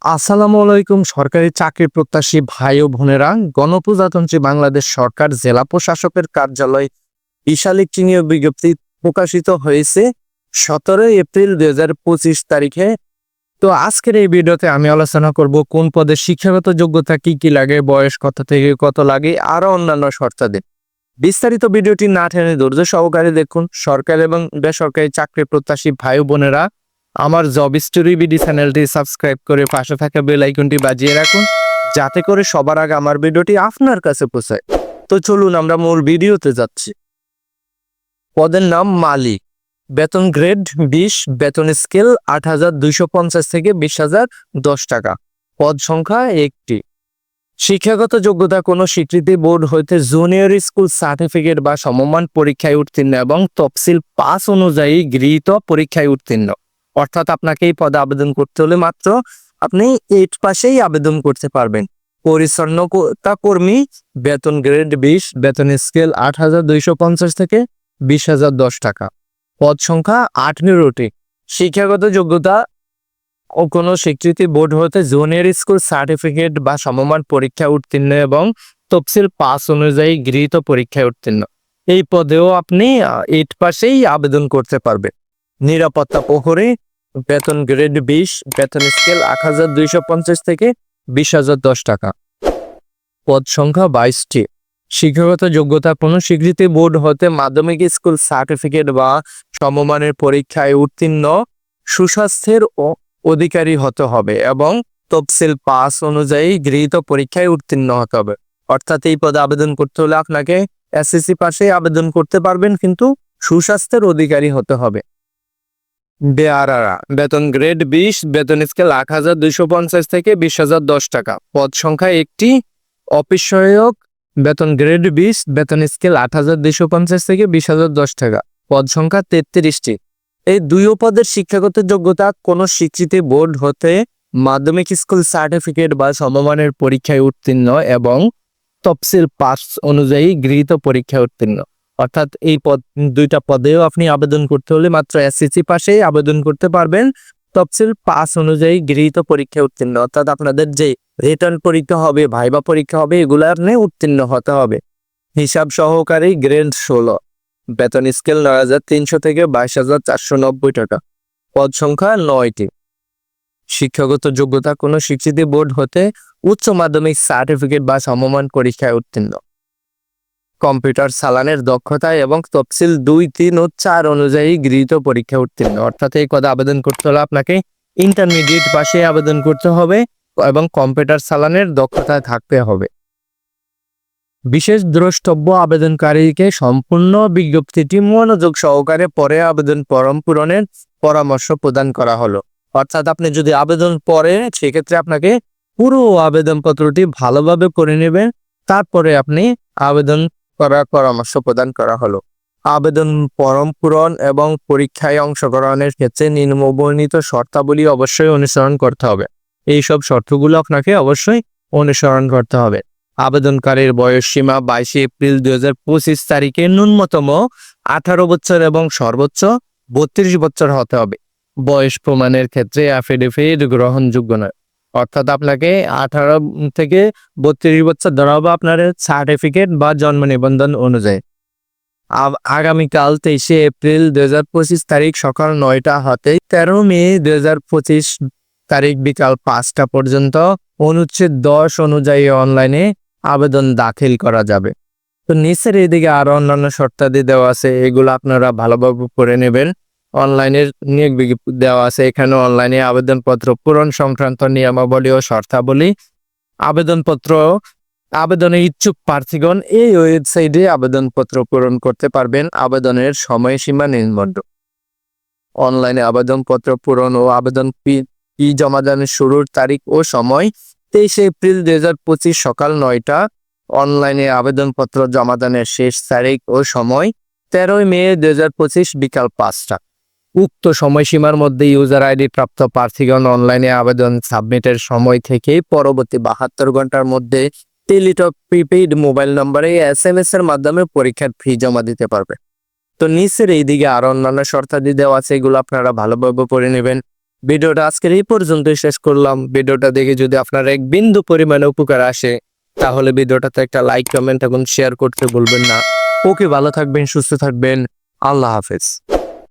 আসসালামু আলাইকুম। সরকারি চাকরি প্রত্যাশী ভাই ও বোনেরা, গণপ্রজাতন্ত্রী বাংলাদেশ সরকার জেলা প্রশাসকের কার্যালয় বিশাল একটি নিয়োগ বিজ্ঞপ্তি প্রকাশিত হয়েছে 17 এপ্রিল 2025 তারিখে। তো আজকের এই ভিডিওতে আমি আলোচনা করব কোন পদে শিক্ষাগত যোগ্যতা কি কি লাগে, বয়স কত থেকে কত লাগে, আরো অন্যান্য শর্তাদি। বিস্তারিত ভিডিওটি না টেনে ধৈর্য সহকারে দেখুন। সরকারি এবং বেসরকারি চাকরি প্রত্যাশী ভাই ও বোনেরা, আমার জব স্টোরি বিডি চ্যানেলটি সাবস্ক্রাইব করে পাশে থাকা বেল আইকনটি বাজিয়ে রাখুন, যাতে করে সবার আগে আমার ভিডিওটি আপনার কাছে পৌঁছায়। তো চলুন আমরা মূল ভিডিওতে যাচ্ছি। পদের নাম মালিক, বেতন গ্রেড 20, বেতন স্কেল 8,250 থেকে 20,010 টাকা, পদ সংখ্যা 1টি। শিক্ষাগত যোগ্যতা কোনো স্বীকৃতি বোর্ড হইতে জুনিয়র স্কুল সার্টিফিকেট বা সমমান পরীক্ষায় উত্তীর্ণ এবং তফসিল 5 অনুযায়ী গৃহীত পরীক্ষায় উত্তীর্ণ। অর্থাৎ আপনাকে এই পদে আবেদন করতে হলে মাত্র আপনি 8 পাশেই আবেদন করতে পারবেন। পরিচ্ছন্নতা কর্মী, বেতন গ্রেড 20, বেতন স্কেল 8,250 থেকে 20,010 টাকা, পদ সংখ্যা 18টি। শিক্ষাগত যোগ্যতা ও কোনো স্বীকৃতি বোর্ড হতে জুনিয়র স্কুল সার্টিফিকেট বা সমমান পরীক্ষায় উত্তীর্ণ এবং তফসিল 5 অনুযায়ী গৃহীত পরীক্ষায় উত্তীর্ণ। এই পদেও আপনি 8 পাশেই আবেদন করতে পারবেন। নিরাপত্তা প্রহরী, বেতন গ্রেড 20, বেতন স্কেল 8,250 থেকে 20,010 টাকা, পদ সংখ্যা 22টি। শিক্ষাগত যোগ্যতা কোনো স্বীকৃতি বোর্ড হতে মাধ্যমিক স্কুল সার্টিফিকেট বা সমমানের পরীক্ষায় উত্তীর্ণ, সুস্বাস্থ্যের অধিকারী হতে হবে এবং তফসিল 5 অনুযায়ী গৃহীত পরীক্ষায় উত্তীর্ণ হতে হবে। অর্থাৎ এই পদে আবেদন করতে হলে আপনাকে এসএসসি পাশে আবেদন করতে পারবেন, কিন্তু সুস্বাস্থ্যের অধিকারী হতে হবে। বেয়ারারা, বেতন গ্রেড 20, বেতন স্কেল 8,250 থেকে 20,010 টাকা, পদ সংখ্যা 1টি। অফিস সহায়ক, বেতন গ্রেড 20, বেতন স্কেল 8,250 থেকে 20,010 টাকা, পদ সংখ্যা 33টি। এই দুই পদের শিক্ষাগত যোগ্যতা কোনো স্বীকৃতি বোর্ড হতে মাধ্যমিক স্কুল সার্টিফিকেট বা সমমানের পরীক্ষায় উত্তীর্ণ এবং তফসিল 5 অনুযায়ী গৃহীত পরীক্ষায় উত্তীর্ণ। অর্থাৎ এই দুইটা পদেও আপনি আবেদন করতে হলে মাত্র এসএসসি পাশেই আবেদন করতে পারবেন, তফসিল 5 অনুযায়ী গৃহীত পরীক্ষায় উত্তীর্ণ। অর্থাৎ আপনাদের যে রিটার্ন পরীক্ষা হবে, ভাইবা পরীক্ষা হবে, এগুলার নিয়ে উত্তীর্ণ হতে হবে। হিসাব সহকারী গ্রেড 16, বেতন স্কেল 9,300 থেকে 22,490 টাকা, পদ সংখ্যা 9টি। শিক্ষাগত যোগ্যতা কোনো স্বীকৃতি বোর্ড হতে উচ্চ মাধ্যমিক সার্টিফিকেট বা সমমান পরীক্ষায় উত্তীর্ণ। কম্পিউটার চালানের দক্ষতা এবং তফসিল 2, 3 ও 4 অনুযায়ী গৃহীত পরীক্ষায় উত্তীর্ণ। অর্থাৎ এই পদে আবেদন করতে হলে আপনাকে ইন্টারমিডিয়েট পাশে আবেদন করতে হবে এবং কম্পিউটার চালানের দক্ষতা থাকতে হবে। বিশেষ দ্রষ্টব্য, আবেদনকারীকে সম্পূর্ণ বিজ্ঞপ্তিটি মনোযোগ সহকারে পরে আবেদন ফরম পূরণের পরামর্শ প্রদান করা হলো। অর্থাৎ আপনি যদি আবেদন পড়েন, সেক্ষেত্রে আপনাকে পুরো আবেদনপত্রটি ভালোভাবে পড়ে নেবেন, তারপরে আপনি আবেদন করার পরামর্শ প্রদান করা হলো। আবেদন ফরম পূরণ এবং পরীক্ষায় অংশগ্রহণের ক্ষেত্রে নিম্নবর্ণিত শর্তাবলী অবশ্যই অনুসরণ করতে হবে। এইসব শর্তগুলো আপনাকে অবশ্যই অনুসরণ করতে হবে। আবেদনকারীর বয়স সীমা 22 এপ্রিল 2025 তারিখে ন্যূনতম 18 বছর এবং সর্বোচ্চ 32 বছর হতে হবে। বয়স প্রমাণের ক্ষেত্রে অ্যাফিডেভিট গ্রহণযোগ্য নয়। অর্থাৎ আপনাকে 18 থেকে 32 বছর ধরা হবে আপনার সার্টিফিকেট বা জন্ম নিবন্ধন অনুযায়ী। আগামীকাল 23 এপ্রিল 2025 তারিখ সকাল 9টা হতে 13 মে 2025 তারিখ বিকাল 5টা পর্যন্ত অনুচ্ছেদ 10 অনুযায়ী অনলাইনে আবেদন দাখিল করা যাবে। তো নিচের এদিকে আরো অন্যান্য শর্তাদি দেওয়া আছে, এগুলো আপনারা ভালোভাবে পড়ে নেবেন। অনলাইনের নিয়োগ বিজ্ঞপ্তি দেওয়া আছে, এখানে অনলাইনে আবেদনপত্র পূরণ সংক্রান্ত নিয়মাবলী ও শর্তাবলী। আবেদনের ইচ্ছুক প্রার্থীগণ এই ওয়েবসাইটে আবেদনপত্র পূরণ করতে পারবেন। আবেদনের সময়সীমা নির্দিষ্ট। অনলাইনে আবেদনপত্র পূরণ ও আবেদন ফি জমা দানের শুরুর তারিখ ও সময় 23 এপ্রিল 2025 সকাল 9টা। অনলাইনে আবেদনপত্র জমা দানের শেষ তারিখ ও সময় 13 মে 2025 বিকাল 5টা। উক্ত সময়সীমার মধ্যে ইউজার আইডি প্রাপ্ত প্রার্থীগণ অনলাইনে আবেদন সাবমিটের সময় থেকে পরবর্তী 72 ঘন্টার মধ্যে টেলিটক প্রিপেইড মোবাইল নম্বরে SMS এর মাধ্যমে পরীক্ষার ফি জমা দিতে পারবে। তো নিচের এইদিকে আরো অন্যান্য শর্তাদি দেওয়া আছে, এগুলো আপনারা ভালোভাবে পড়ে নেবেন। ভিডিওটা আজকের এই পর্যন্তই শেষ করলাম। ভিডিওটা দেখে যদি আপনার এক বিন্দু পরিমাণে উপকার আসে তাহলে ভিডিওটাতে একটা লাইক, কমেন্ট এবং শেয়ার করতে ভুলবেন না। ওকে, ভালো থাকবেন, সুস্থ থাকবেন। আল্লাহ হাফেজ।